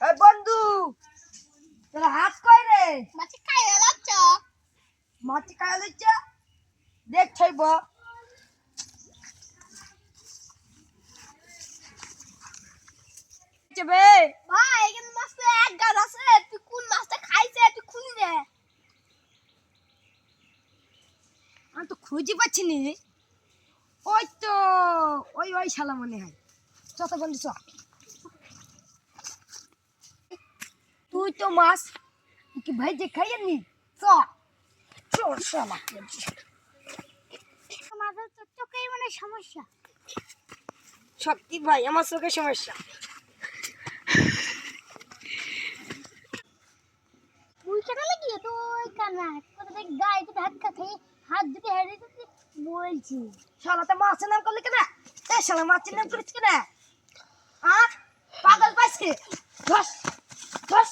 এই বন্ধু তোরা হাত কই রে মাছি খাইয়া যাচ্ছ মাটি কায়া লইছে দেখ ছাইব বে ভাই এখানে মাছ তো এক গাছ আছে তুই কোন মাছটা খাইছে তুই খুঁজি দে আমি তো খুঁজে পাচ্ছি নি ওই তো ওই ওই শালা মনে হয় যত বন্ধু চ তুই তো মাছ কি ভাই যে খাইয়ে নি চ চল শালা মাছের চোখেই মানে সমস্যা সত্যি ভাই আমার চোখের সমস্যা তুই কেন লাগিয়ে তো ওই কানা তোদের গায়ে তো হাত দুটো হেরে বলছি শালা তো মাছের নাম করলি কেন এ শালা মাছের নাম করিস কেন পাগল পাইছে ধস ধস